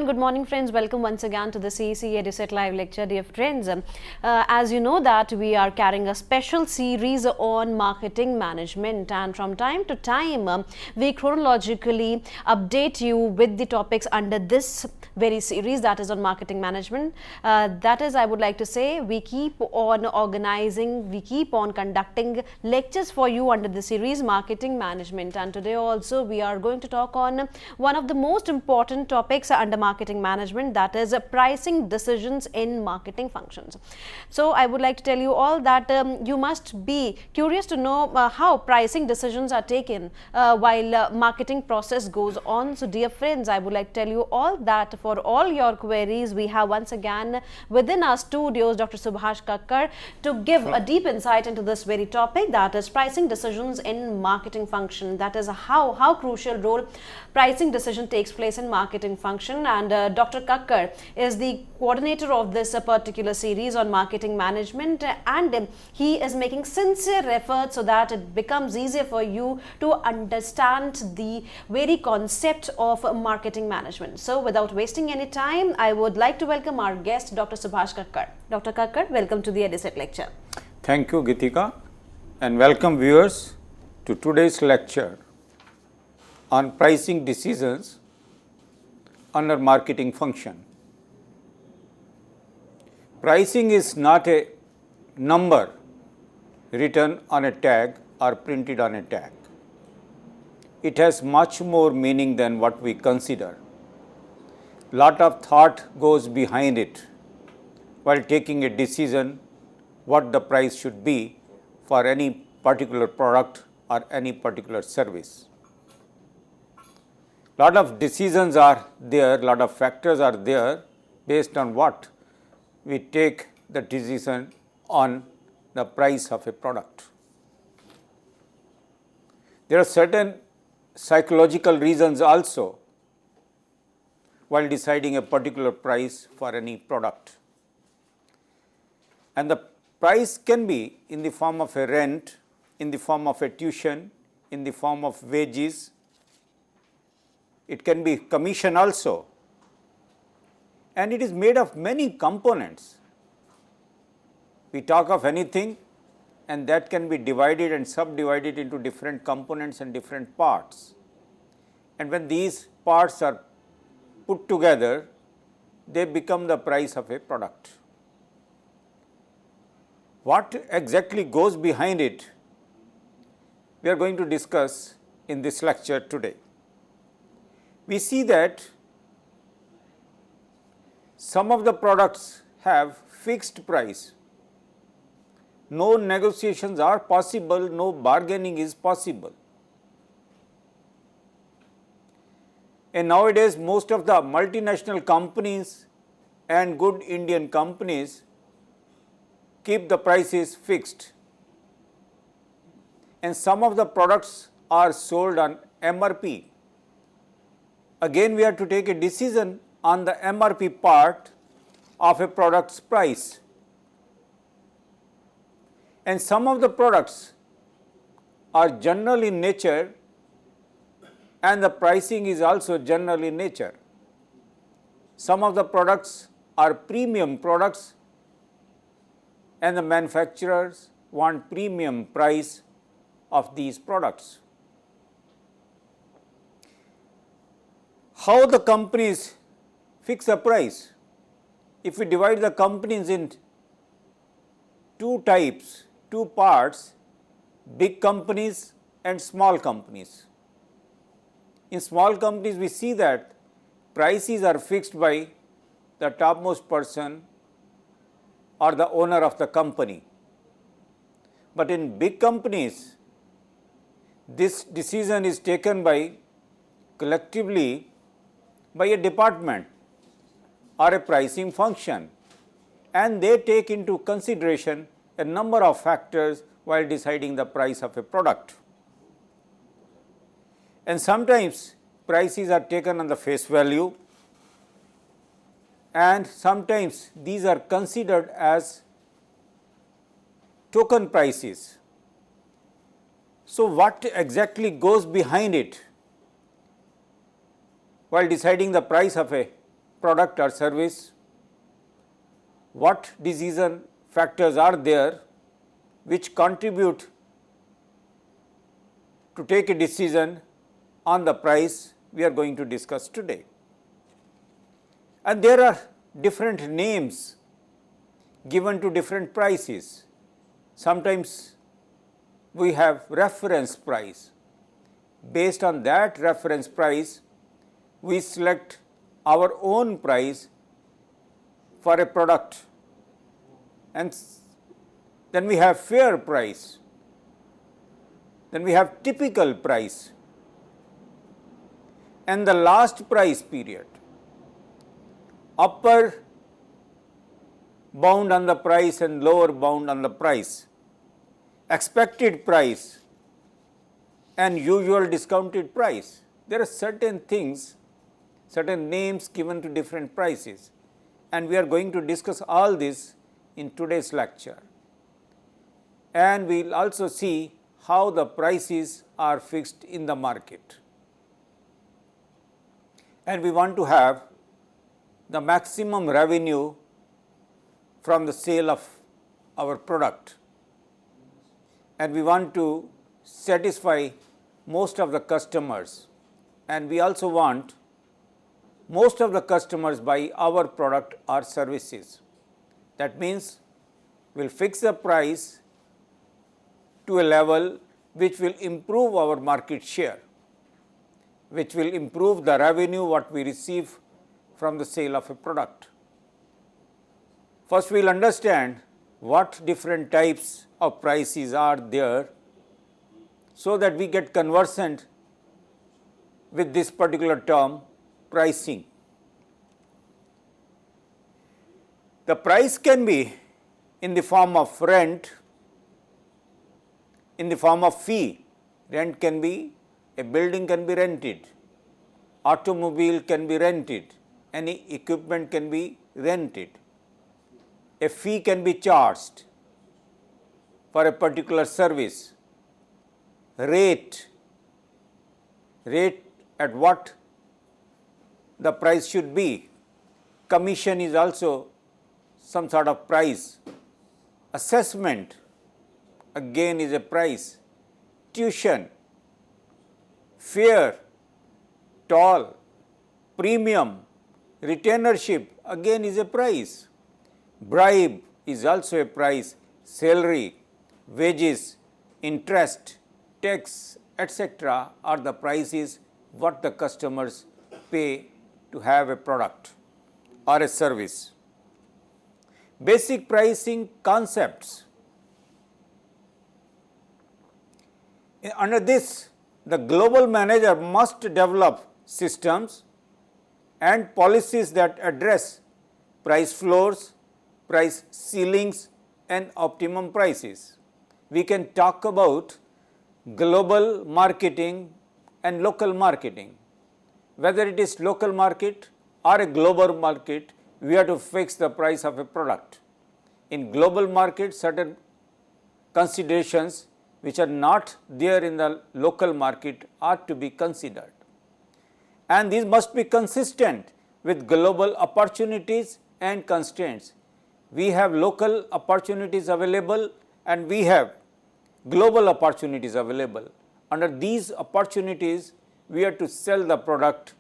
and good morning friends. Welcome once again to the CEC EduSet Live lecture. Dear friends, as you know that we are carrying a special series on marketing management, and from time to time we chronologically update you with the topics under this very series, that is on marketing management. That is, I would like to say, we keep on organizing, we keep on conducting lectures for you under the series marketing management, and today also we are going to talk on one of the most important topics under marketing management, that is pricing decisions in marketing functions. So I would like to tell you all that you must be curious to know how pricing decisions are taken while marketing process goes on. So dear friends, I would like to tell you all that for all your queries, we have once again within our studios Dr. Subhash Kakkar to give a deep insight into this very topic, that is pricing decisions in marketing function. That is how crucial role pricing decision takes place in marketing function, and Dr. Kakkar is the coordinator of this particular series on marketing management, and he is making sincere efforts so that it becomes easier for you to understand the very concept of marketing management. So without wasting any time, I would like to welcome our guest Dr. Subhash Kakkar. Dr. Kakkar, welcome to the EduSet lecture. Thank you, Gitika, and welcome viewers to today's lecture on pricing decisions under marketing function. Pricing is not a number written on a tag or printed on a tag. It has much more meaning than what we consider. Lot of thought goes behind it while taking a decision what the price should be for any particular product or any particular service. Lot of decisions are there, lot of factors are there based on what we take the decision on the price of a product. There are certain psychological reasons also while deciding a particular price for any product. And the price can be in the form of a rent, in the form of a tuition, in the form of wages. It can be commission also, and it is made of many components. We talk of anything and that can be divided and subdivided into different components and different parts. And when these parts are put together, they become the price of a product. What exactly goes behind it, we are going to discuss in this lecture today. We see that some of the products have fixed price. No negotiations are possible, no bargaining is possible. And nowadays, most of the multinational companies and good Indian companies keep the prices fixed. And some of the products are sold on MRP. Again, we have to take a decision on the MRP part of a product's price. And some of the products are general in nature and the pricing is also general in nature. Some of the products are premium products and the manufacturers want premium price of these products. How the companies fix a price? If we divide the companies in two types, two parts, big companies and small companies. In small companies, we see that prices are fixed by the topmost person or the owner of the company. But in big companies, this decision is taken by collectively by a department or a pricing function, and they take into consideration a number of factors while deciding the price of a product. And sometimes prices are taken on the face value, and sometimes these are considered as token prices. So what exactly goes behind it while deciding the price of a product or service, what decision factors are there which contribute to take a decision on the price we are going to discuss today. And there are different names given to different prices. Sometimes we have reference price. Based on that reference price, we select our own price for a product, and then we have fair price, then we have typical price, and the last price period. Upper bound on the price and lower bound on the price, expected price and usual discounted price. There are certain things, certain names given to different prices, and we are going to discuss all this in today's lecture. And we will also see how the prices are fixed in the market. And we want to have the maximum revenue from the sale of our product, and we want to satisfy most of the customers, and we also want most of the customers buy our product or services. That means we will fix the price to a level which will improve our market share, which will improve the revenue what we receive from the sale of a product. First, we will understand what different types of prices are there, so that we get conversant with this particular term, pricing. The price can be in the form of rent, in the form of fee. Rent can be, a building can be rented, automobile can be rented, any equipment can be rented. A fee can be charged for a particular service. Rate at what the price should be. Commission is also some sort of price. Assessment again is a price. Tuition, fare, toll, premium, retainership again is a price. Bribe is also a price. Salary, wages, interest, tax, etc. are the prices what the customers pay to have a product or a service. Basic pricing concepts. Under this, the global manager must develop systems and policies that address price floors, price ceilings and optimum prices. We can talk about global marketing and local marketing. Whether it is local market or a global market, we have to fix the price of a product. In global market, certain considerations which are not there in the local market are to be considered. And these must be consistent with global opportunities and constraints. We have local opportunities available and we have global opportunities available. Under these opportunities, we are to sell the product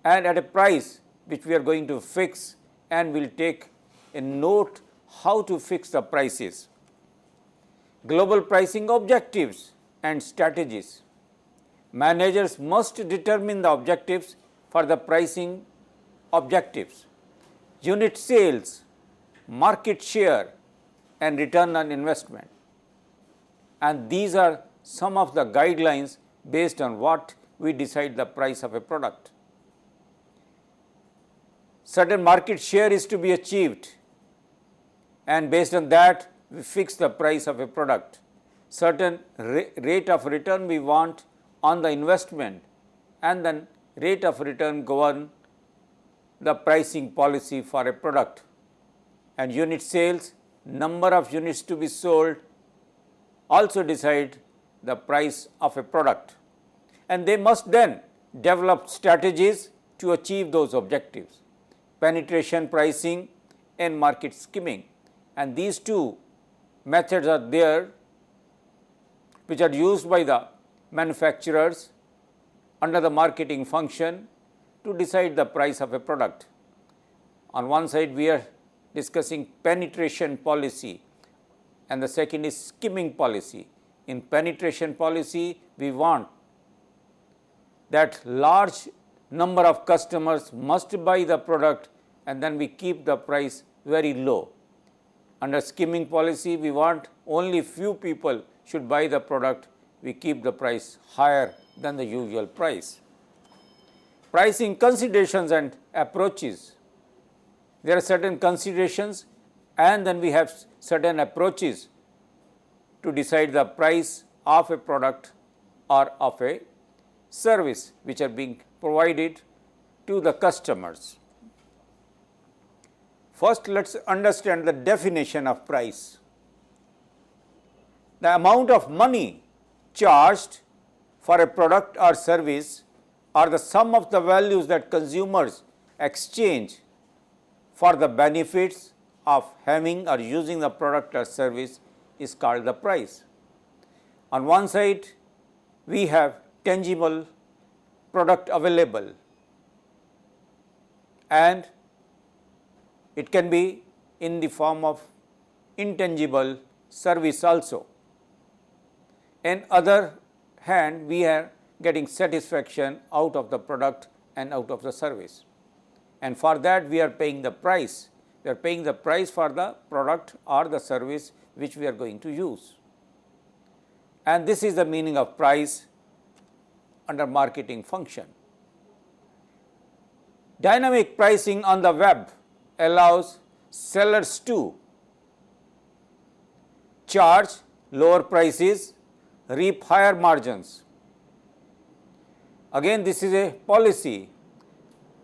and at a price which we are going to fix, and we will take a note how to fix the prices. Global pricing objectives and strategies. Managers must determine the objectives for the pricing objectives. Unit sales, market share and return on investment. And these are some of the guidelines based on what we decide the price of a product. Certain market share is to be achieved, and based on that we fix the price of a product. Certain rate of return we want on the investment, and then rate of return govern the pricing policy for a product. And unit sales, number of units to be sold, also decide the price of a product. And they must then develop strategies to achieve those objectives. penetration pricing and market skimming. And these two methods are there which are used by the manufacturers under the marketing function to decide the price of a product. On one side we are discussing penetration policy and the second is skimming policy. In penetration policy, we want that large number of customers must buy the product and then we keep the price very low. Under skimming policy, we want only few people should buy the product, we keep the price higher than the usual price. Pricing considerations and approaches. There are certain considerations and then we have certain approaches to decide the price of a product or of a service which are being provided to the customers. First, let us understand the definition of price. The amount of money charged for a product or service or the sum of the values that consumers exchange for the benefits of having or using the product or service is called the price. On one side, we have tangible product available and it can be in the form of intangible service also. On other hand, we are getting satisfaction out of the product and out of the service. And for that we are paying the price. We are paying the price for the product or the service which we are going to use. And this is the meaning of price under marketing function. Dynamic pricing on the web allows sellers to charge lower prices, reap higher margins. Again, this is a policy,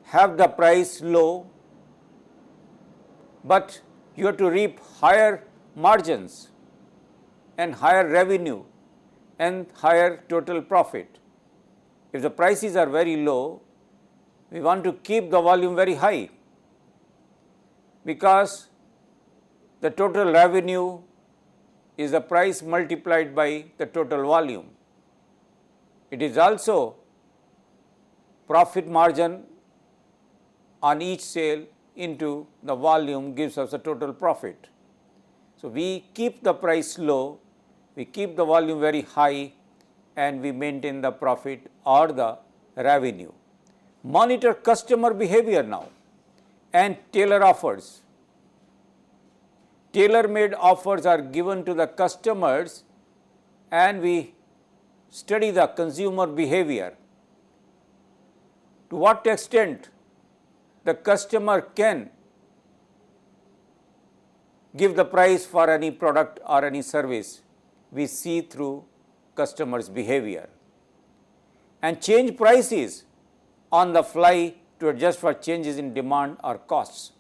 have the price low, but you have to reap higher margins and higher revenue and higher total profit. If the prices are very low, we want to keep the volume very high because the total revenue is the price multiplied by the total volume. It is also profit margin on each sale into the volume gives us a total profit. So, we keep the price low, we keep the volume very high and we maintain the profit or the revenue. Monitor customer behavior now and tailor offers. Tailor-made offers are given to the customers and we study the consumer behavior. To what extent the customer can give the price for any product or any service, we see through customers' behavior. And change prices on the fly to adjust for changes in demand or costs.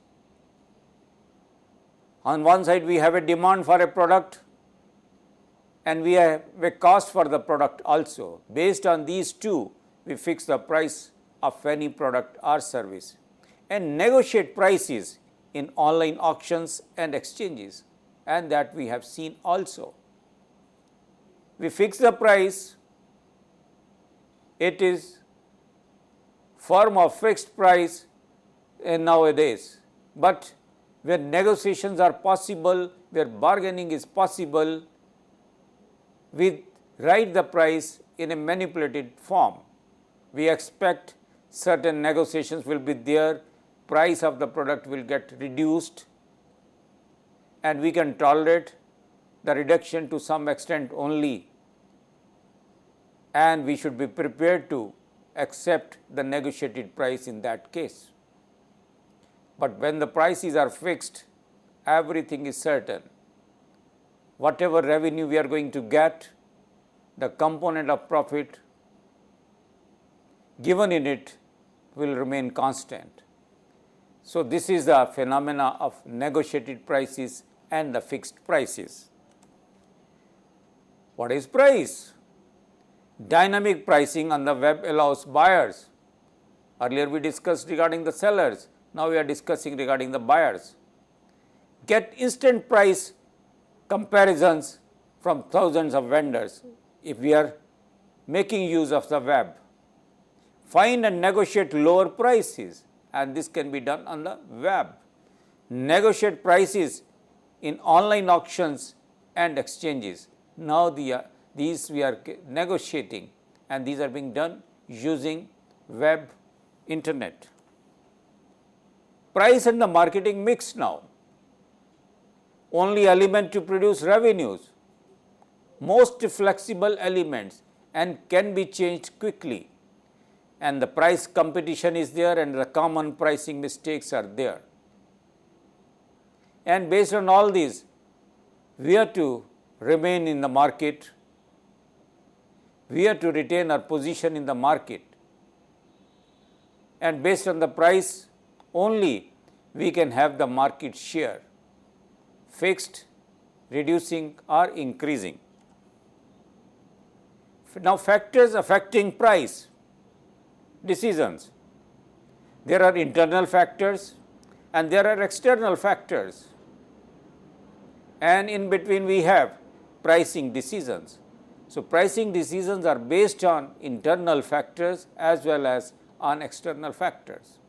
On one side we have a demand for a product and we have a cost for the product also. Based on these two, we fix the price of any product or service and negotiate prices in online auctions and exchanges, and that we have seen also. We fix the price, it is form of fixed price nowadays, but where negotiations are possible, where bargaining is possible, we write the price in a manipulated form. We expect certain negotiations will be there, price of the product will get reduced and we can tolerate the reduction to some extent only, and we should be prepared to accept the negotiated price in that case. But when the prices are fixed, everything is certain. Whatever revenue we are going to get, the component of profit given in it will remain constant. So, this is the phenomena of negotiated prices and the fixed prices. What is price? Dynamic pricing on the web allows buyers. Earlier we discussed regarding the sellers. Now we are discussing regarding the buyers. Get instant price comparisons from thousands of vendors if we are making use of the web. Find and negotiate lower prices, and this can be done on the web. Negotiate prices in online auctions and exchanges. Now these we are negotiating, and these are being done using web, internet. Price and the marketing mix now. Only element to produce revenues. Most flexible elements and can be changed quickly, and the price competition is there and the common pricing mistakes are there. And based on all these, we are to remain in the market, we are to retain our position in the market, and based on the price only we can have the market share, fixed, reducing or increasing. Now factors affecting price decisions. There are internal factors and there are external factors, and in between we have pricing decisions. So pricing decisions are based on internal factors as well as on external factors.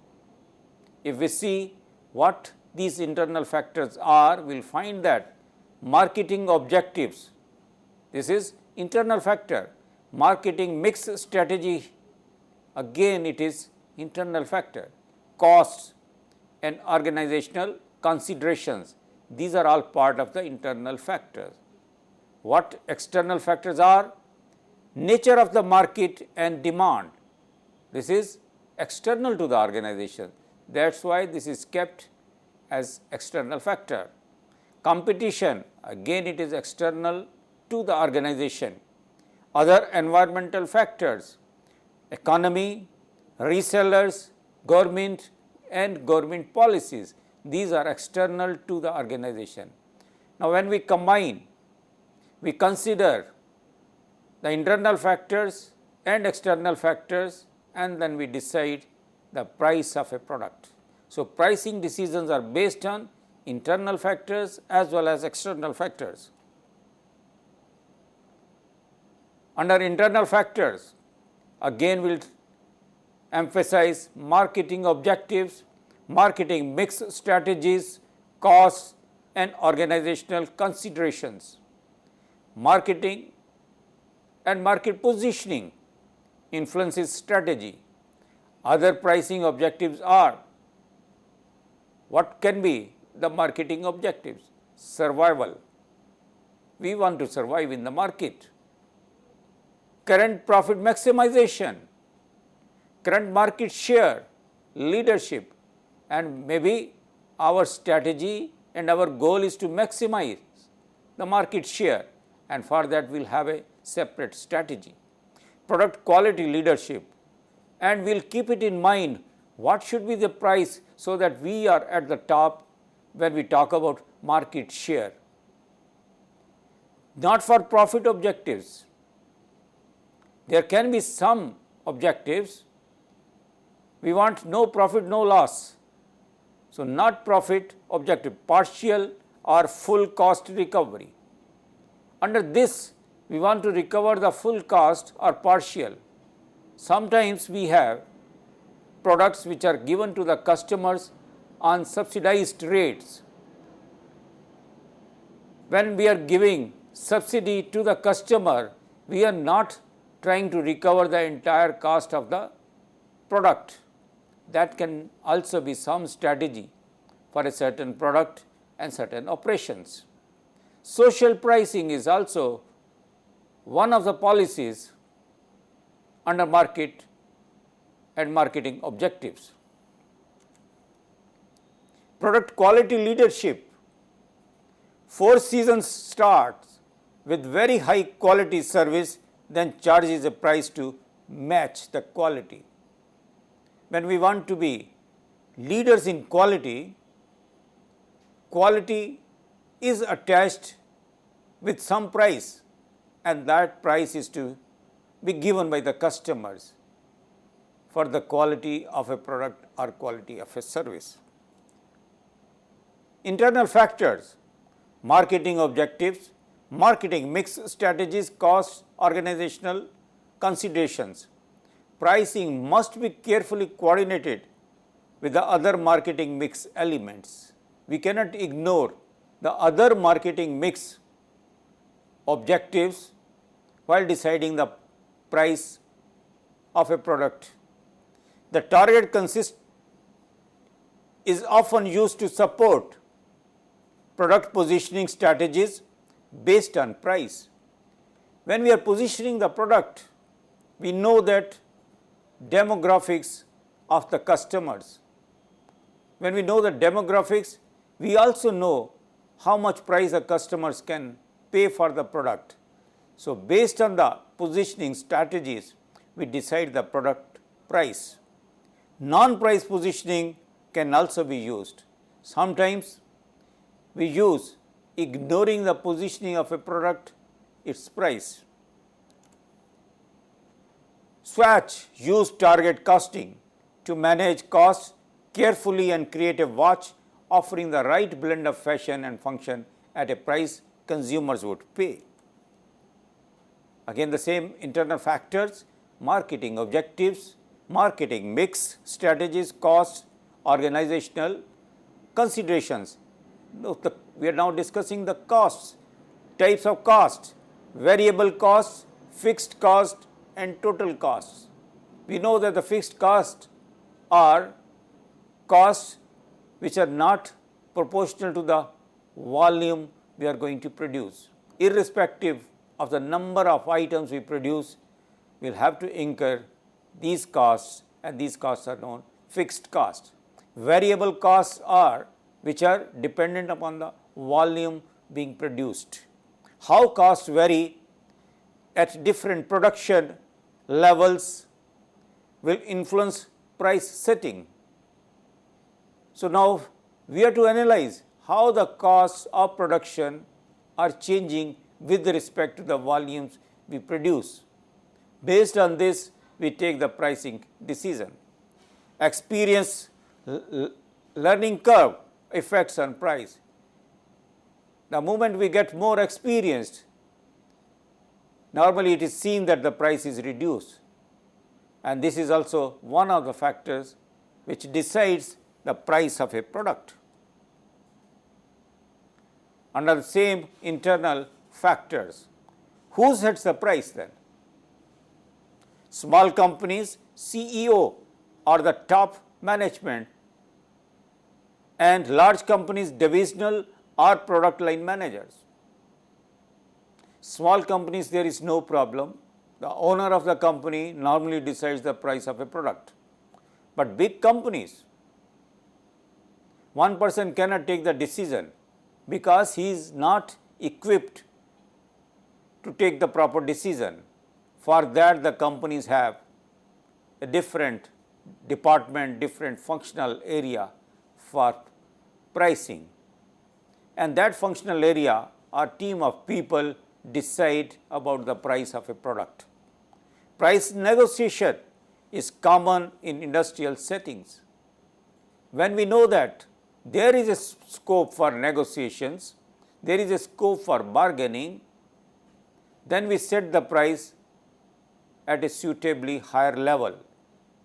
If we see what these internal factors are, we will find that marketing objectives, this is internal factor. Marketing mix strategy, again it is internal factor. Costs and organizational considerations, these are all part of the internal factors. What external factors are? Nature of the market and demand, this is external to the organization, that is why this is kept as external factor. Competition, again it is external to the organization. Other environmental factors, economy, resellers, government and government policies, these are external to the organization. Now when we combine, we consider the internal factors and external factors, and then we decide the price of a product. So pricing decisions are based on internal factors as well as external factors. Under internal factors, again we will emphasize marketing objectives, marketing mix strategies, costs and organizational considerations. Marketing and market positioning influences strategy. Other pricing objectives are, what can be the marketing objectives? Survival. We want to survive in the market. Current profit maximization, current market share, leadership, and maybe our strategy and our goal is to maximize the market share, and for that we will have a separate strategy. Product quality leadership, and we will keep it in mind what should be the price so that we are at the top when we talk about market share. Not for profit objectives. There can be some objectives, we want no profit, no loss. So not profit objective, partial or full cost recovery. Under this, we want to recover the full cost or partial. Sometimes we have products which are given to the customers on subsidized rates. When we are giving subsidy to the customer, we are not trying to recover the entire cost of the product. That can also be some strategy for a certain product and certain operations. Social pricing is also one of the policies under market and marketing objectives. Product quality leadership. Four Seasons starts with very high quality service, then charges a price to match the quality. When we want to be leaders in quality, quality is attached with some price, and that price is to be given by the customers. for the quality of a product or quality of a service. Internal factors, marketing objectives, marketing mix strategies, costs, organizational considerations. Pricing must be carefully coordinated with the other marketing mix elements. We cannot ignore the other marketing mix objectives while deciding the price of a product. The target is often used to support product positioning strategies based on price. When we are positioning the product, we know that demographics of the customers. When we know the demographics, we also know how much price the customers can pay for the product. So, based on the positioning strategies, we decide the product price. Non-price positioning can also be used. Sometimes we use ignoring the positioning of a product, its price. Swatch used target costing to manage costs carefully and create a watch offering the right blend of fashion and function at a price consumers would pay. Again, the same internal factors, marketing objectives, marketing mix strategies, costs, organizational considerations. We are now discussing the costs, types of costs, variable costs, fixed cost and total costs. We know that the fixed costs are costs which are not proportional to the volume we are going to produce. Irrespective of the number of items we produce, we will have to incur these costs, and these costs are known fixed costs. Variable costs are which are dependent upon the volume being produced. How costs vary at different production levels will influence price setting. So, now we have to analyze how the costs of production are changing with respect to the volumes we produce. Based on this, we take the pricing decision. Experience learning curve effects on price. The moment we get more experienced, normally it is seen that the price is reduced, and this is also one of the factors which decides the price of a product. Under the same internal factors, who sets the price then? Small companies, CEO or the top management, and large companies, divisional or product line managers. Small companies, there is no problem. The owner of the company normally decides the price of a product. But big companies, one person cannot take the decision because he is not equipped to take the proper decision. For that, the companies have a different department, different functional area for pricing, and that functional area or team of people decide about the price of a product. Price negotiation is common in industrial settings. When we know that there is a scope for negotiations, there is a scope for bargaining, then we set the price at a suitably higher level,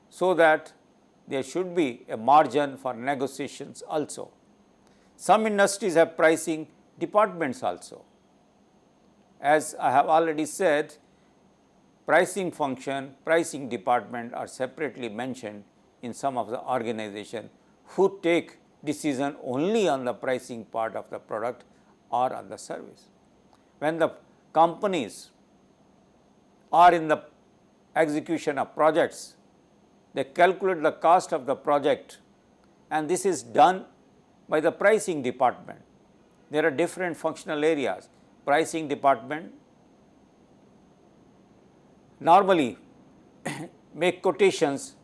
so that there should be a margin for negotiations also. Some industries have pricing departments also. As I have already said, pricing function, pricing department are separately mentioned in some of the organizations who take decision only on the pricing part of the product or on the service. When the companies are in the execution of projects, they calculate the cost of the project, and this is done by the pricing department. There are different functional areas. Pricing department normally make quotations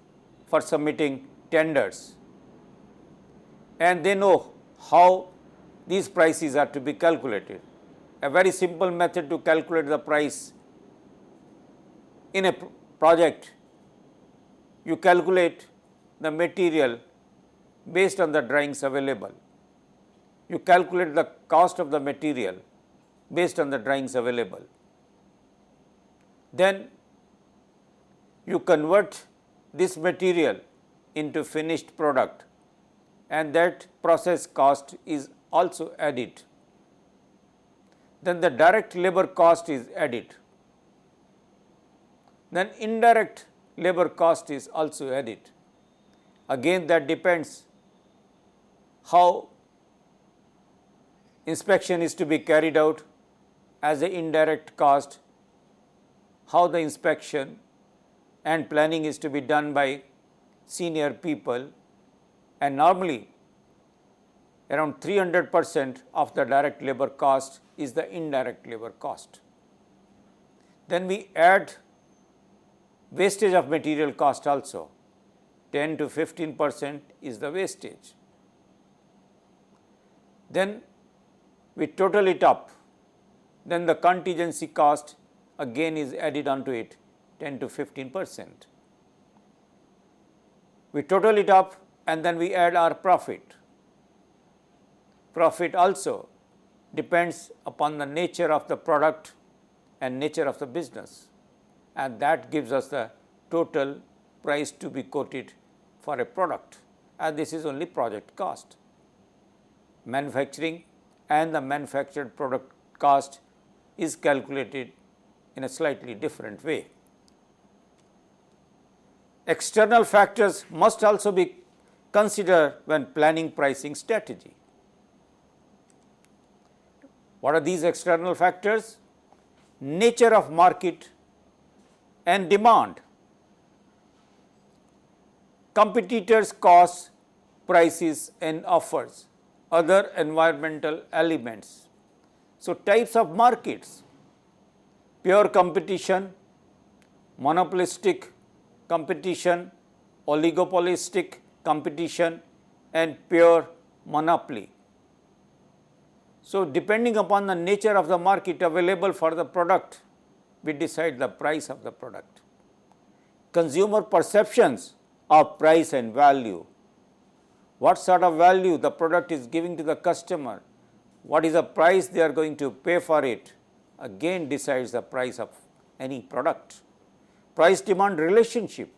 for submitting tenders, and they know how these prices are to be calculated. A very simple method to calculate the price in a project you calculate the material based on the drawings available. You calculate the cost of the material based on the drawings available. Then you convert this material into finished product, and that process cost is also added. Then the direct labor cost is added. Then indirect labor cost is also added. Again, that depends how inspection is to be carried out as an indirect cost, how the inspection and planning is to be done by senior people, and normally around 300% of the direct labor cost is the indirect labor cost. Then we add wastage of material cost also, 10 to 15% is the wastage. Then we total it up, then the contingency cost again is added onto it, 10 to 15%. We total it up and then we add our profit. Profit also depends upon the nature of the product and nature of the business, and that gives us the total price to be quoted for a product, and this is only project cost. Manufacturing and the manufactured product cost is calculated in a slightly different way. External factors must also be considered when planning pricing strategy. What are these external factors? Nature of market and demand, competitors' costs, prices and offers, other environmental elements. So, types of markets: pure competition, monopolistic competition, oligopolistic competition and pure monopoly. So, depending upon the nature of the market available for the product, we decide the price of the product. Consumer perceptions of price and value. What sort of value the product is giving to the customer, what is the price they are going to pay for it, again decides the price of any product. Price demand relationship,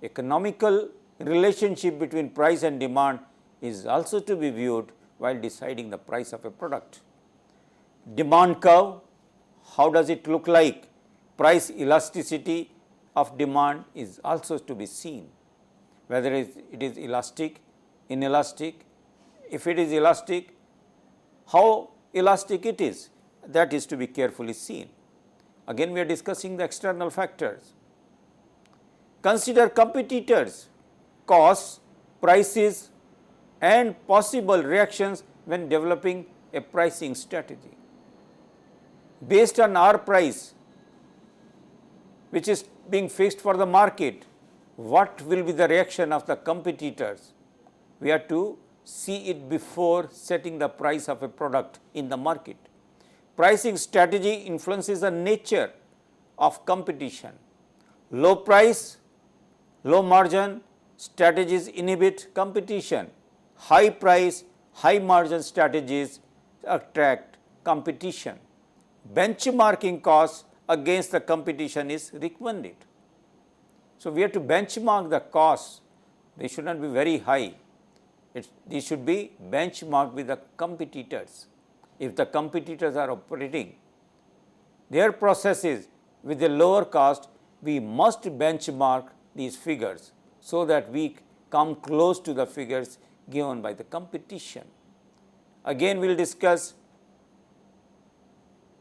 economical relationship between price and demand is also to be viewed while deciding the price of a product. Demand curve, how does it look like? Price elasticity of demand is also to be seen, whether it is elastic, inelastic. If it is elastic, how elastic it is, that is to be carefully seen. Again, we are discussing the external factors. Consider competitors, costs, prices and possible reactions when developing a pricing strategy. Based on our price, which is being fixed for the market, what will be the reaction of the competitors? We have to see it before setting the price of a product in the market. Pricing strategy influences the nature of competition. Low price, low margin strategies inhibit competition. High price, high margin strategies attract competition. Benchmarking costs against the competition is recommended. So, we have to benchmark the costs, they should not be very high, they should be benchmarked with the competitors. If the competitors are operating their processes with a lower cost, we must benchmark these figures so that we come close to the figures given by the competition. Again, we will discuss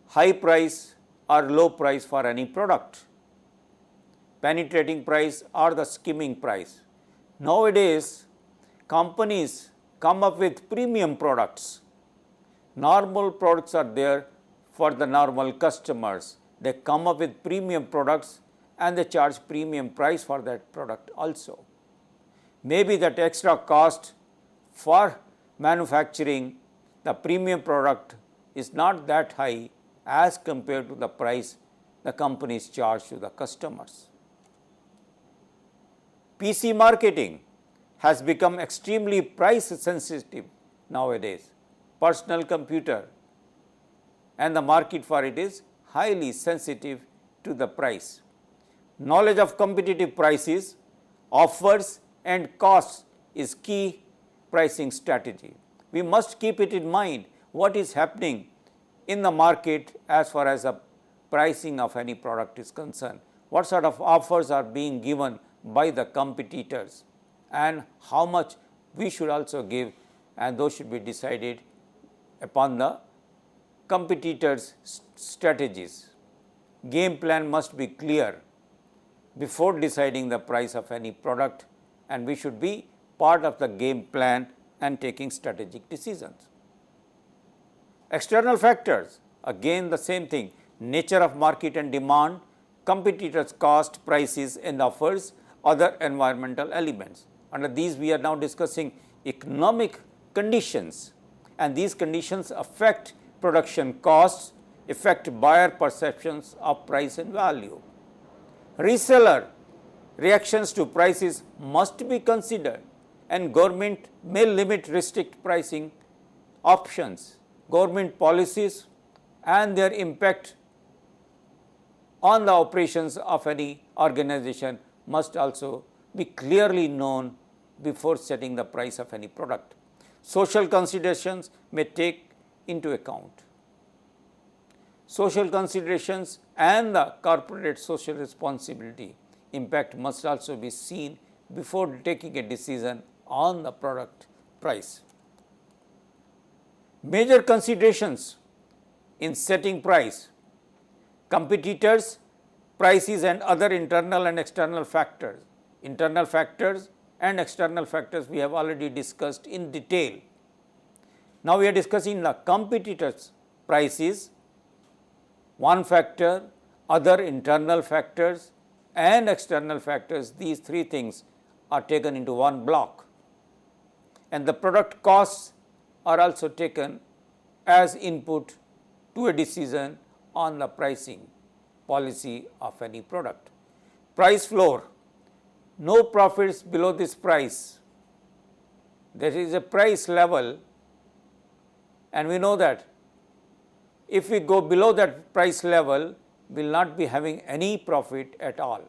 high price or low price for any product, penetrating price or the skimming price. Nowadays, companies come up with premium products. Normal products are there for the normal customers. They come up with premium products and they charge premium price for that product also. Maybe that extra cost for manufacturing the premium product is not that high as compared to the price the companies charge to the customers. PC marketing has become extremely price sensitive nowadays. Personal computer and the market for it is highly sensitive to the price. Knowledge of competitive prices, offers and costs is key pricing strategy. We must keep it in mind what is happening in the market as far as the pricing of any product is concerned. What sort of offers are being given by the competitors and how much we should also give, and those should be decided upon the competitors' strategies. Game plan must be clear before deciding the price of any product, and we should be part of the game plan and taking strategic decisions. External factors, again the same thing, nature of market and demand, competitors' cost, prices and offers, other environmental elements. Under these we are now discussing economic conditions, and these conditions affect production costs, affect buyer perceptions of price and value. Reseller reactions to prices must be considered, and government may limit restrict pricing options. Government policies and their impact on the operations of any organization must also be clearly known before setting the price of any product. Social considerations may take into account. Social considerations and the corporate social responsibility impact must also be seen before taking a decision on the product price. Major considerations in setting price: competitors, prices and other internal and external factors. Internal factors and external factors we have already discussed in detail. Now we are discussing the competitors' prices, one factor, other internal factors and external factors. These three things are taken into one block, and the product costs are also taken as input to a decision on the pricing policy of any product. Price floor: no profits below this price. There is a price level, and we know that if we go below that price level, we will not be having any profit at all.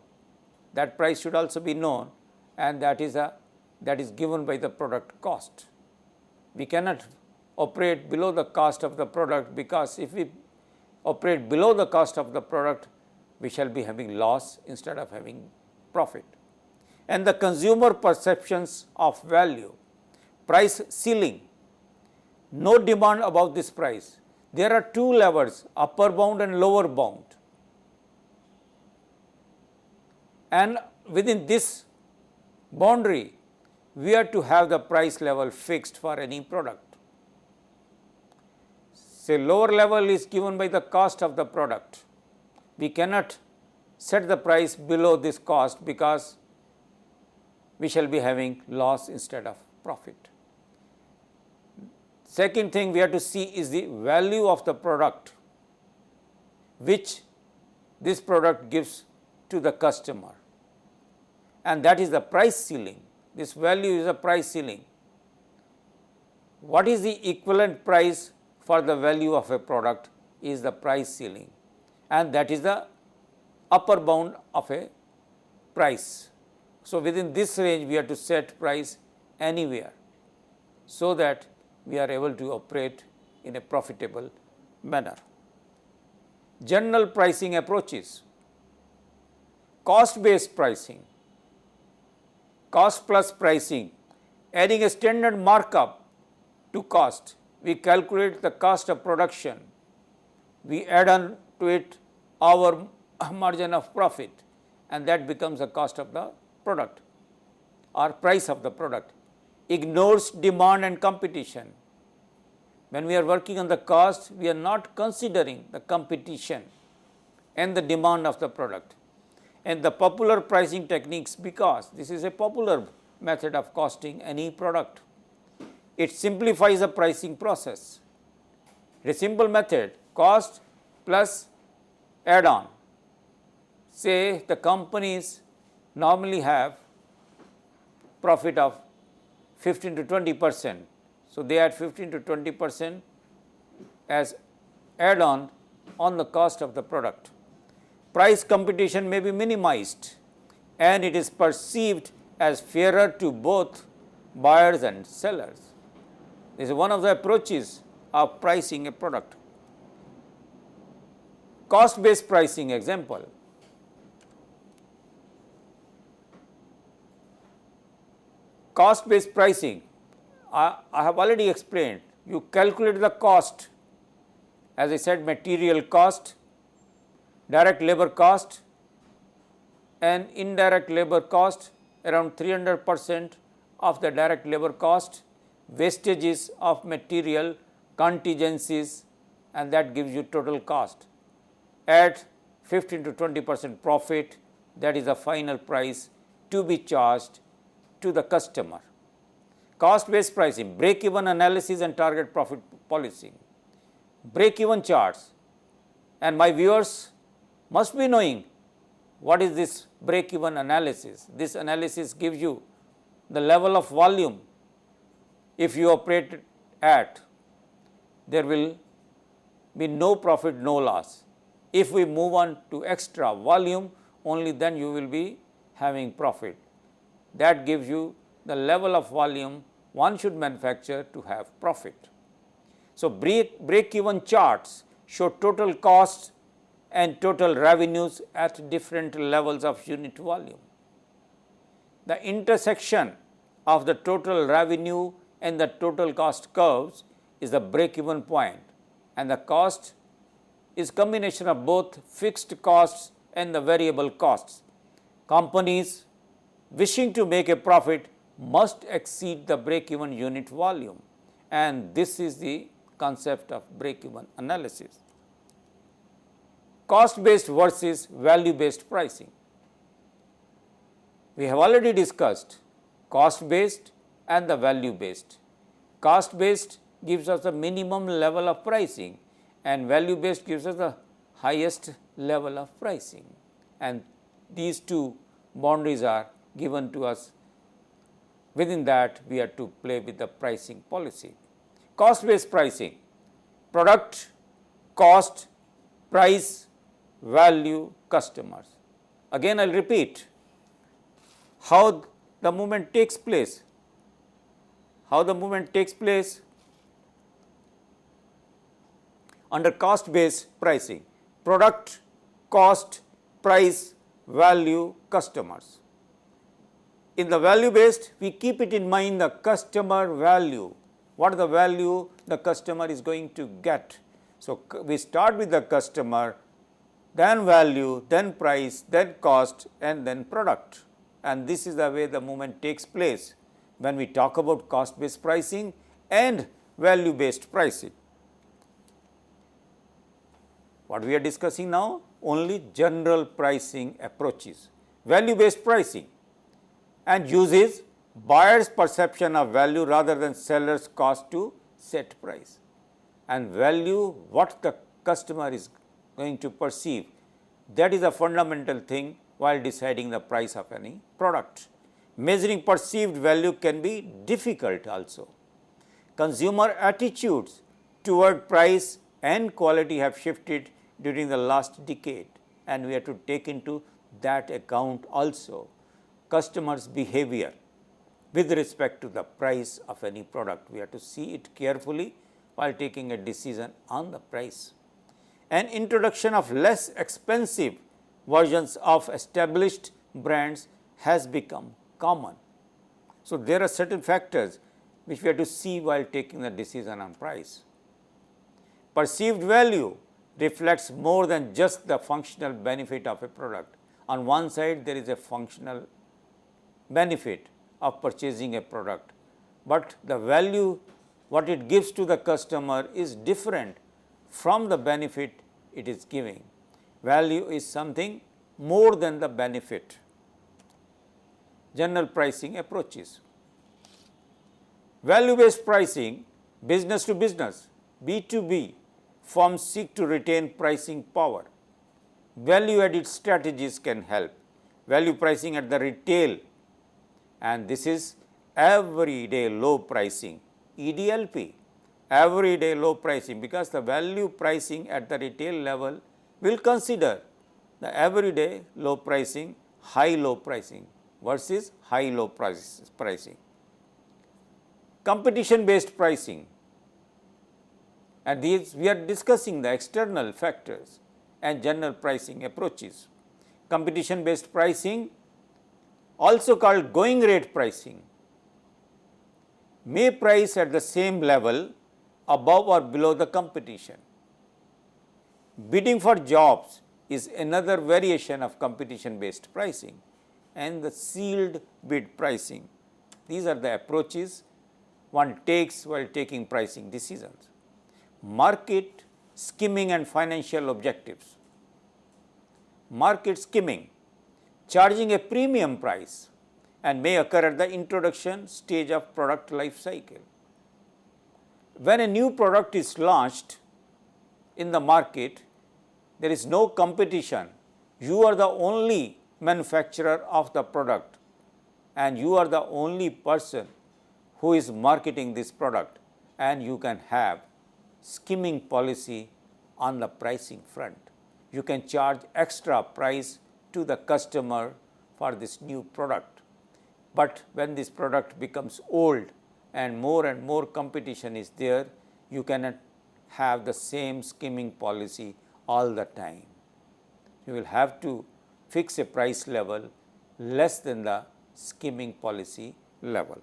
That price should also be known, and that is given by the product cost. We cannot operate below the cost of the product, because if we operate below the cost of the product, we shall be having loss instead of having profit. And the consumer perceptions of value: price ceiling, no demand above this price. There are two levels, upper bound and lower bound, and within this boundary we are to have the price level fixed for any product. Say lower level is given by the cost of the product. We cannot set the price below this cost, because we shall be having loss instead of profit. Second thing we have to see is the value of the product which this product gives to the customer, and that is the price ceiling. This value is a price ceiling. What is the equivalent price for the value of a product is the price ceiling, and that is the upper bound of a price. So, within this range we have to set price anywhere, so that we are able to operate in a profitable manner. General pricing approaches: cost based pricing, cost plus pricing, adding a standard markup to cost. We calculate the cost of production, we add on to it our margin of profit, and that becomes the cost of the product or price of the product. Ignores demand and competition. When we are working on the cost, we are not considering the competition and the demand of the product. And the popular pricing techniques, because this is a popular method of costing any product. It simplifies the pricing process. A simple method: cost plus add on. Say the companies normally have profit of 15 to 20%. So, they add 15 to 20% as add on the cost of the product. Price competition may be minimized and it is perceived as fairer to both buyers and sellers. This is one of the approaches of pricing a product. Cost based pricing example. Cost based pricing, I have already explained. You calculate the cost, as I said, material cost, direct labor cost and indirect labor cost, around 300% of the direct labor cost, wastages of material, contingencies, and that gives you total cost. Add 15 to 20% profit, that is the final price to be charged to the customer. Cost based pricing, break even analysis and target profit policy. Break even charts, and my viewers must be knowing what is this break even analysis. This analysis gives you the level of volume if you operate at, there will be no profit, no loss. If we move on to extra volume, only then you will be having profit. That gives you the level of volume one should manufacture to have profit. So, break even charts show total costs and total revenues at different levels of unit volume. The intersection of the total revenue and the total cost curves is the break even point, and the cost is combination of both fixed costs and the variable costs. Companies wishing to make a profit must exceed the break even unit volume, and this is the concept of break even analysis. Cost based versus value based pricing. We have already discussed cost based and the value based. Cost based gives us the minimum level of pricing and value based gives us the highest level of pricing, and these two boundaries are given to us. Within that, we have to play with the pricing policy. Cost based pricing, product, cost, price, value, customers. Again I will repeat how the movement takes place. How the movement takes place under cost based pricing: product, cost, price, value, customers. In the value based, we keep it in mind the customer value, what the value the customer is going to get. So, we start with the customer, then value, then price, then cost, and then product, and this is the way the movement takes place when we talk about cost based pricing and value based pricing. What we are discussing now? Only general pricing approaches. Value based pricing and uses buyer's perception of value rather than seller's cost to set price, and value what the customer is going to perceive. That is a fundamental thing while deciding the price of any product. Measuring perceived value can be difficult also. Consumer attitudes toward price and quality have shifted during the last decade, and we have to take into that account also customers' behavior with respect to the price of any product. We have to see it carefully while taking a decision on the price. An introduction of less expensive versions of established brands has become common. So, there are certain factors which we have to see while taking the decision on price. Perceived value reflects more than just the functional benefit of a product. On one side, there is a functional benefit of purchasing a product, but the value what it gives to the customer is different from the benefit it is giving. Value is something more than the benefit. General pricing approaches. Value based pricing, business to business, B2B firms seek to retain pricing power. Value added strategies can help. Value pricing at the retail and this is everyday low pricing, EDLP, everyday low pricing, because the value pricing at the retail level will consider the everyday low pricing, high low pricing versus high low pricing. Competition based pricing, and these we are discussing the external factors and general pricing approaches. Competition based pricing, also called going rate pricing, may price at the same level above or below the competition. Bidding for jobs is another variation of competition based pricing, and the sealed bid pricing. These are the approaches one takes while taking pricing decisions. Market skimming and financial objectives. Market skimming, charging a premium price, and may occur at the introduction stage of product life cycle. When a new product is launched in the market, there is no competition. You are the only manufacturer of the product, and you are the only person who is marketing this product, and you can have skimming policy on the pricing front. You can charge extra price to the customer for this new product. But when this product becomes old and more competition is there, you cannot have the same skimming policy all the time. You will have to fix a price level less than the skimming policy level.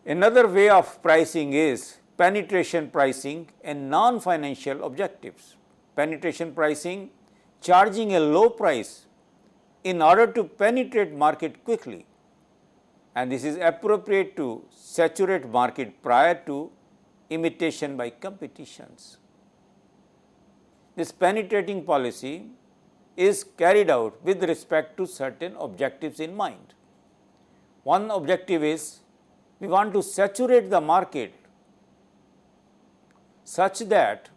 Another way of pricing is penetration pricing and non-financial objectives. Penetration pricing, charging a low price in order to penetrate market quickly, and this is appropriate to saturate market prior to imitation by competitions. This penetrating policy is carried out with respect to certain objectives in mind. One objective is we want to saturate the market such that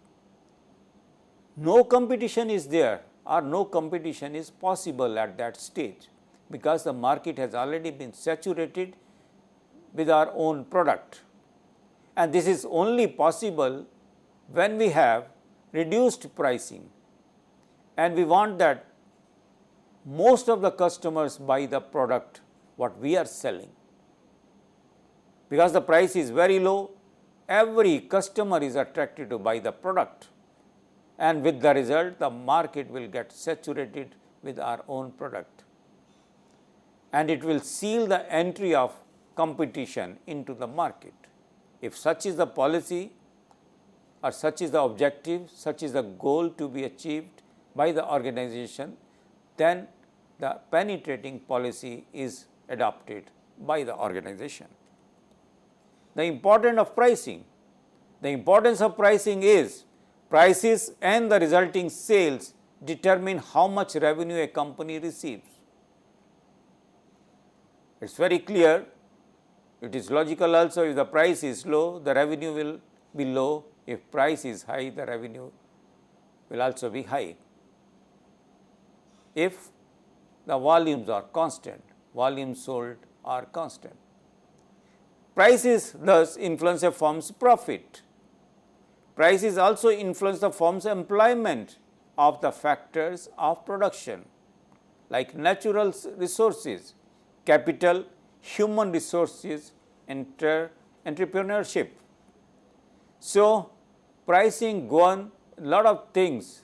no competition is there or no competition is possible at that stage, because the market has already been saturated with our own product. And this is only possible when we have reduced pricing, and we want that most of the customers buy the product what we are selling. Because the price is very low, every customer is attracted to buy the product, and with the result the market will get saturated with our own product, and it will seal the entry of competition into the market. If such is the policy or such is the objective, such is the goal to be achieved by the organization, then the penetrating policy is adopted by the organization. The importance of pricing. The importance of pricing is prices and the resulting sales determine how much revenue a company receives. It is very clear. It is logical also, if the price is low, the revenue will be low. If price is high, the revenue will also be high. If the volumes are constant, volumes sold are constant. Prices thus influence a firm's profit. Prices also influence the firm's employment of the factors of production like natural resources, capital, human resources, entrepreneurship. So, pricing go on a lot of things.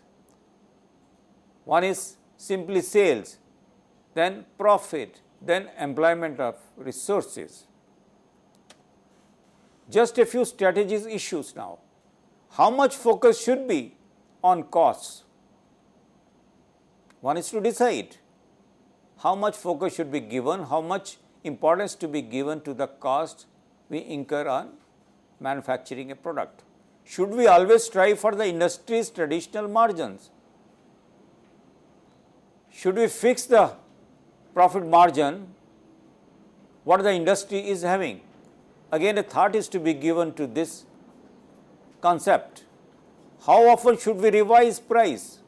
One is simply sales, then profit, then employment of resources. Just a few strategies issues now. How much focus should be on costs? One is to decide how much focus should be given, how much importance to be given to the cost we incur on manufacturing a product. Should we always strive for the industry's traditional margins? Should we fix the profit margin what the industry is having? Again, a thought is to be given to this concept. How often should we revise price?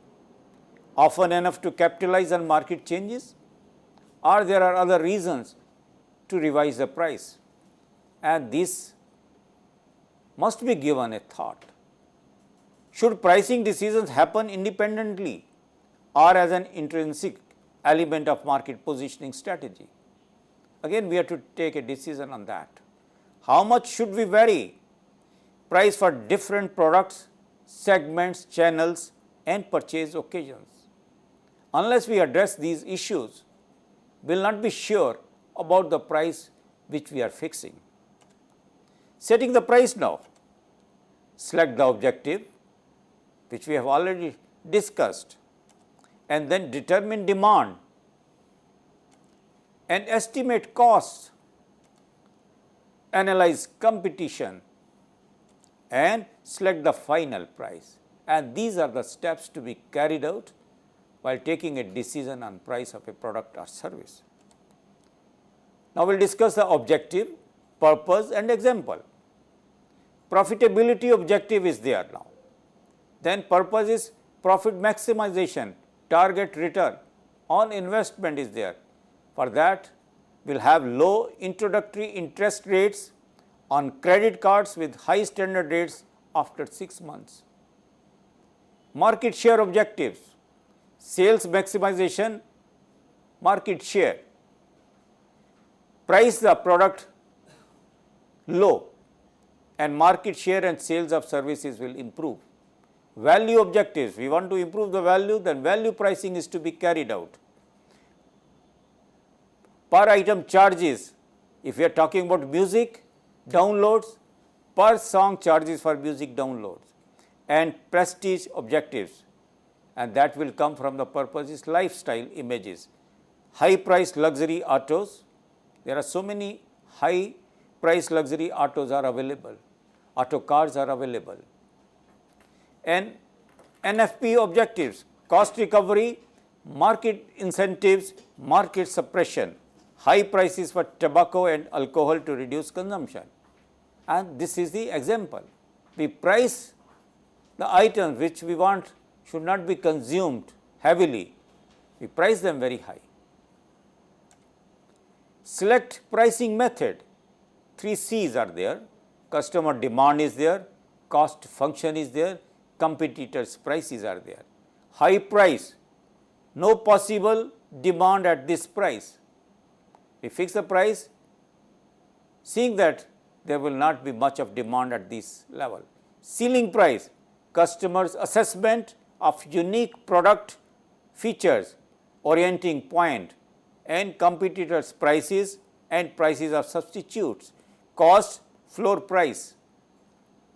Often enough to capitalize on market changes, or there are other reasons to revise the price, and this must be given a thought. Should pricing decisions happen independently or as an intrinsic element of market positioning strategy? Again, we have to take a decision on that. How much should we vary price for different products, segments, channels, and purchase occasions? Unless we address these issues, we will not be sure about the price which we are fixing. Setting the price now, select the objective, which we have already discussed, and then determine demand and estimate costs, analyze competition, and select the final price. And these are the steps to be carried out while taking a decision on price of a product or service. Now, we will discuss the objective, purpose, and example. Profitability objective is there now. Then purpose is profit maximization, target return on investment is there. For that, we will have low introductory interest rates on credit cards with high standard rates after 6 months. Market share objectives, sales maximization, market share, price the product low, and market share and sales of services will improve. Value objectives, we want to improve the value, then value pricing is to be carried out. Per item charges, if we are talking about music downloads, per song charges for music downloads, and prestige objectives, and that will come from the purpose is lifestyle images. High price luxury autos, there are so many high price luxury autos are available, auto cars are available. And NFP objectives, cost recovery, market incentives, market suppression, high prices for tobacco and alcohol to reduce consumption. And this is the example. We price the items which we want should not be consumed heavily, we price them very high. Select pricing method, 3 C's are there, customer demand is there, cost function is there, competitors' prices are there. High price, no possible demand at this price. We fix the price, seeing that there will not be much of demand at this level. Ceiling price, customers' assessment of unique product features, orienting point, and competitors' prices and prices of substitutes. Cost, floor price.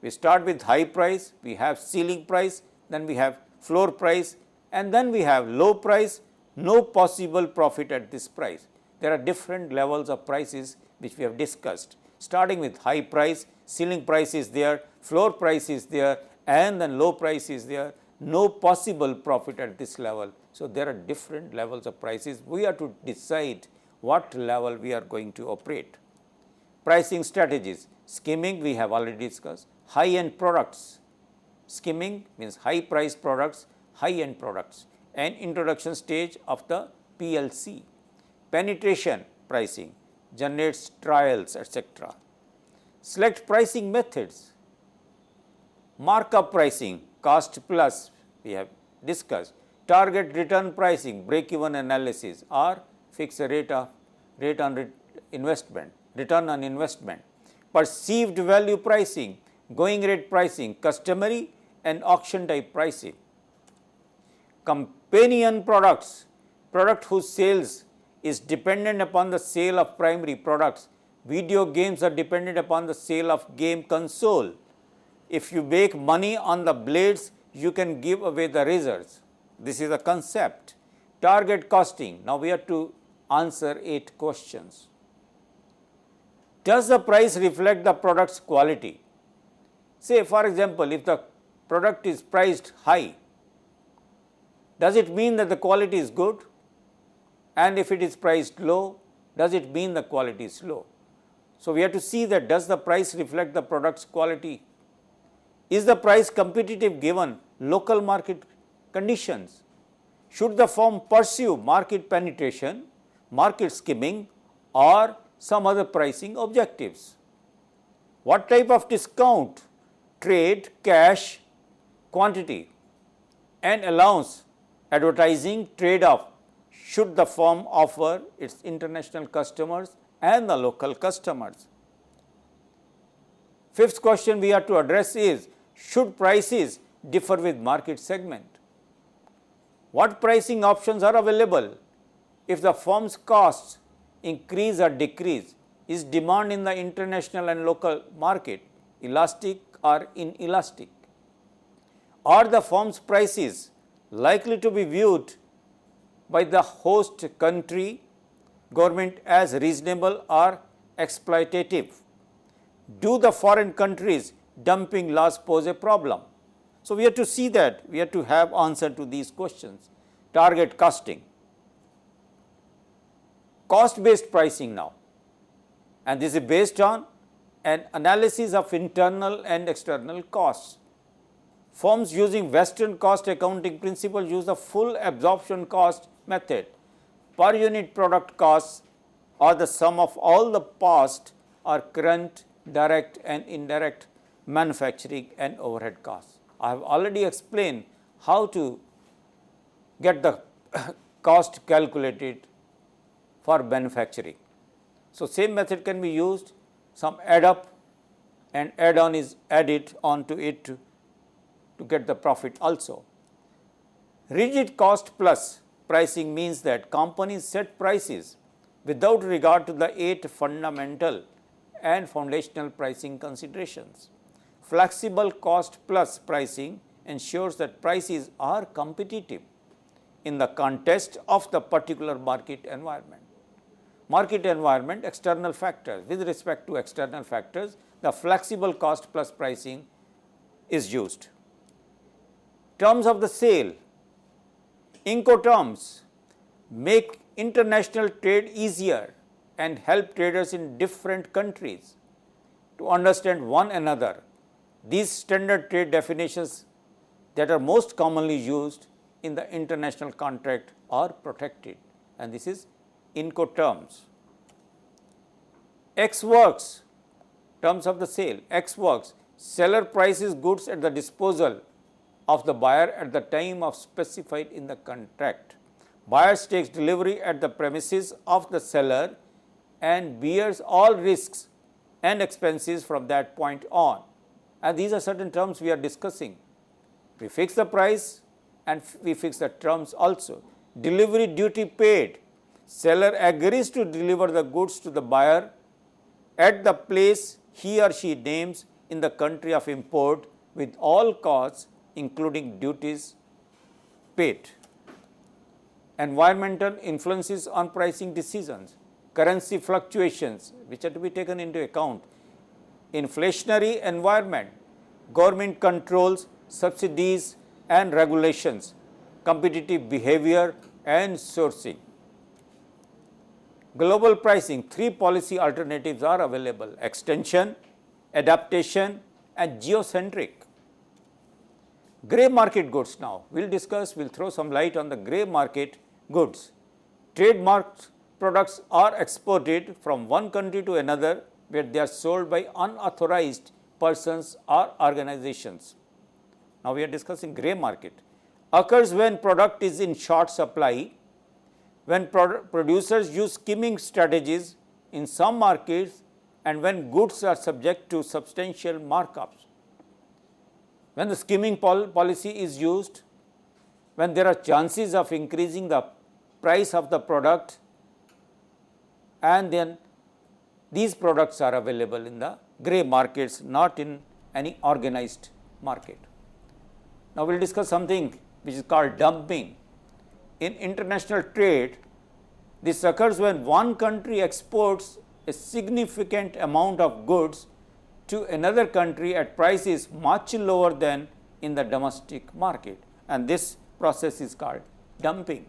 We start with high price, we have ceiling price, then we have floor price, and then we have low price, no possible profit at this price. There are different levels of prices which we have discussed, starting with high price, ceiling price is there, floor price is there, and then low price is there, no possible profit at this level. So, there are different levels of prices. We have to decide what level we are going to operate. Pricing strategies, skimming we have already discussed, high end products, skimming means high price products, high end products, and introduction stage of the PLC. Penetration pricing generates trials, etc. Select pricing methods, markup pricing, cost plus we have discussed, target return pricing, break even analysis, or fix a rate on investment, return on investment, perceived value pricing, going rate pricing, customary and auction type pricing. Companion products, product whose sales is dependent upon the sale of primary products. Video games are dependent upon the sale of game console. If you make money on the blades, you can give away the razors. This is a concept. Target costing. Now, we have to answer 8 questions. Does the price reflect the product's quality? Say for example, if the product is priced high, does it mean that the quality is good? And if it is priced low, does it mean the quality is low? So, we have to see that does the price reflect the product's quality? Is the price competitive given local market conditions? Should the firm pursue market penetration market skimming, or some other pricing objectives. What type of discount, trade, cash, quantity, and allowance advertising trade-off should the firm offer its international customers and the local customers? Fifth question we have to address is, should prices differ with market segment? What pricing options are available if the firm's costs increase or decrease? Is demand in the international and local market elastic or inelastic? Are the firm's prices likely to be viewed by the host country government as reasonable or exploitative? Do the foreign countries' dumping laws pose a problem? So, we have to see that, we have to have answer to these questions. Target costing, cost based pricing now, and this is based on an analysis of internal and external costs. Firms using Western cost accounting principle use the full absorption cost method. Per unit product costs are the sum of all the past or current direct and indirect manufacturing and overhead costs. I have already explained how to get the cost calculated for manufacturing. So, same method can be used, some add up and add on is added onto it to get the profit also. Rigid cost plus pricing means that companies set prices without regard to the 8 fundamental and foundational pricing considerations. Flexible cost plus pricing ensures that prices are competitive in the context of the particular market environment. Market environment, external factors. With respect to external factors, the flexible cost plus pricing is used. Terms of the sale. Incoterms make international trade easier and help traders in different countries to understand one another. These standard trade definitions that are most commonly used in the international contract are protected, and this is Incoterms. Ex works, terms of the sale. Ex works, seller prices goods at the disposal of the buyer at the time of specified in the contract. Buyer takes delivery at the premises of the seller and bears all risks and expenses from that point on. And these are certain terms we are discussing. We fix the price and we fix the terms also. Delivery duty paid. Seller agrees to deliver the goods to the buyer at the place he or she names in the country of import with all costs including duties paid. Environmental influences on pricing decisions. Currency fluctuations which are to be taken into account. Inflationary environment, government controls, subsidies and regulations, competitive behavior and sourcing. Global pricing, 3 policy alternatives are available: extension, adaptation and geocentric. Grey market goods now, we will discuss, we will throw some light on the grey market goods. Trademarked products are exported from one country to another where they are sold by unauthorized persons or organizations. Now, we are discussing grey market. Occurs when product is in short supply, when producers use skimming strategies in some markets and when goods are subject to substantial markups. When the skimming policy is used, when there are chances of increasing the price of the product, and then these products are available in the grey markets, not in any organized market. Now, we will discuss something which is called dumping. In international trade, this occurs when one country exports a significant amount of goods to another country at prices much lower than in the domestic market, and this process is called dumping.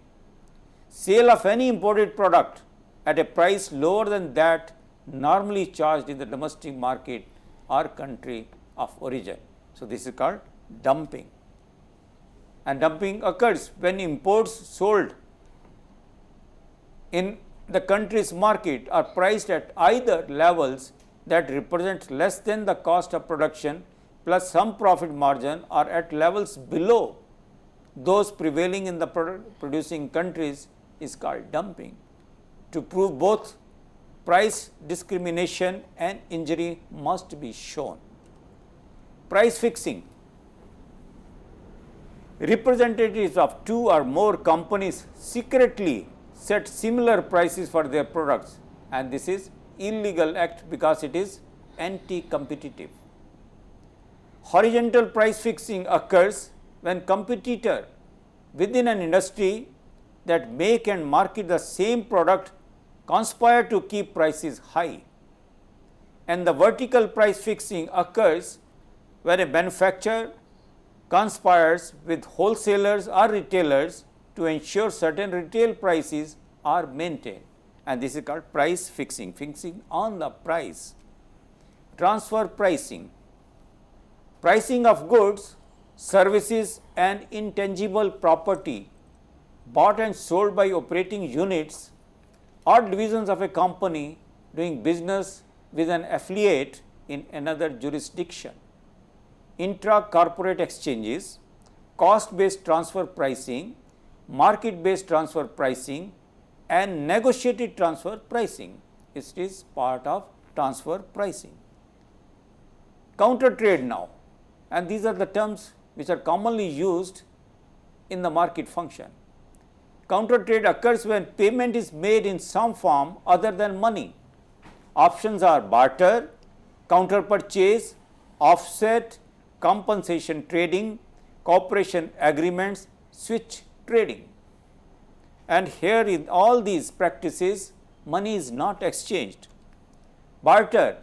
Sale of any imported product at a price lower than that normally charged in the domestic market or country of origin. So, this is called dumping, and dumping occurs when imports sold in the country's market are priced at either levels that represent less than the cost of production plus some profit margin or at levels below those prevailing in the producing countries is called dumping. To prove both, price discrimination and injury must be shown. Price fixing. Representatives of two or more companies secretly set similar prices for their products, and this is illegal act because it is anti-competitive. Horizontal price fixing occurs when competitor within an industry that make and market the same product conspire to keep prices high. And the vertical price fixing occurs when a manufacturer conspires with wholesalers or retailers to ensure certain retail prices are maintained, and this is called price fixing, fixing on the price. Transfer pricing. Pricing of goods, services and intangible property bought and sold by operating units or divisions of a company doing business with an affiliate in another jurisdiction. Intra-corporate exchanges, cost-based transfer pricing, market-based transfer pricing and negotiated transfer pricing. It is part of transfer pricing. Counter trade now, and these are the terms which are commonly used in the market function. Counter trade occurs when payment is made in some form other than money. Options are barter, counter purchase, offset, compensation trading, cooperation agreements, switch trading. And here in all these practices, money is not exchanged. Barter,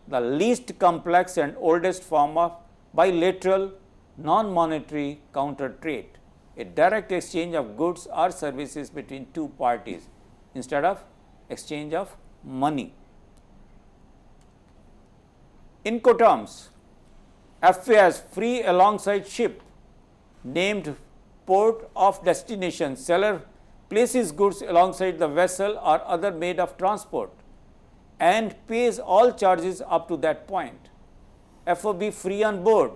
the least complex and oldest form of bilateral non-monetary counter trade, a direct exchange of goods or services between two parties instead of exchange of money. Incoterms, FA as free alongside ship, named port of destination, seller places goods alongside the vessel or other mode of transport and pays all charges up to that point. FOB free on board,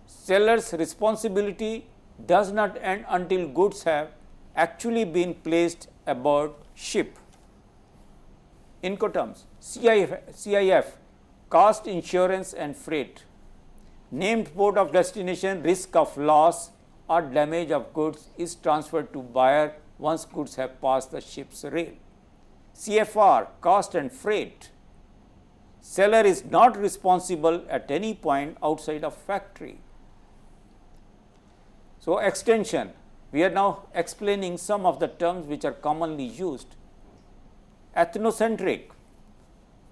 seller's responsibility does not end until goods have actually been placed aboard ship. Incoterms, CIF, cost, insurance and freight, named port of destination, risk of loss or damage of goods is transferred to buyer once goods have passed the ship's rail. CFR, cost and freight, seller is not responsible at any point outside of factory. So, extension, we are now explaining some of the terms which are commonly used. Ethnocentric,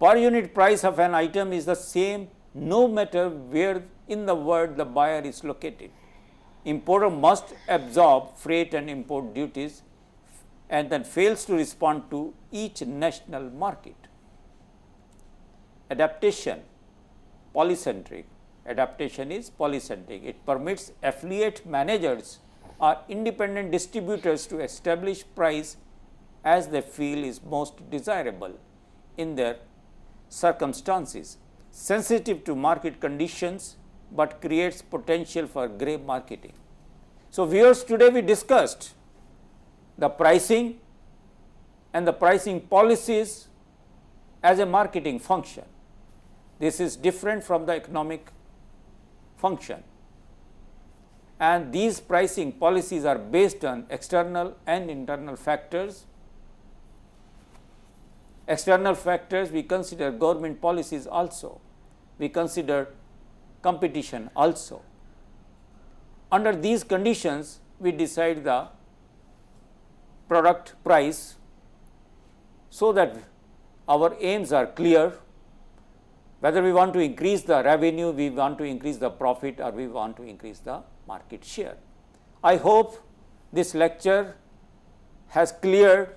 per unit price of an item is the same no matter where in the world the buyer is located. Importer must absorb freight and import duties and then fails to respond to each national market. Adaptation, polycentric. Adaptation is polycentric. It permits affiliate managers or independent distributors to establish price as they feel is most desirable in their circumstances, sensitive to market conditions but creates potential for grey marketing. So, viewers, today we discussed the pricing and the pricing policies as a marketing function. This is different from the economic function, and these pricing policies are based on external and internal factors. External factors, we consider government policies also, we consider competition also. Under these conditions, we decide the product price so that our aims are clear, whether we want to increase the revenue, we want to increase the profit or we want to increase the market share. I hope this lecture has cleared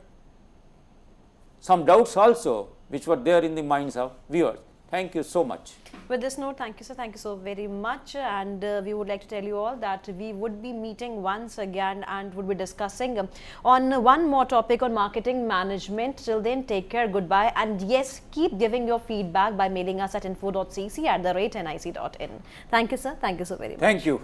some doubts also which were there in the minds of viewers. Thank you so much. With this note, thank you, sir. Thank you so very much. And we would like to tell you all that we would be meeting once again and would be discussing on one more topic on marketing management. Till then, take care, goodbye. And yes, keep giving your feedback by mailing us at info.cc@nic.in. Thank you, sir. Thank you so very much. Thank you.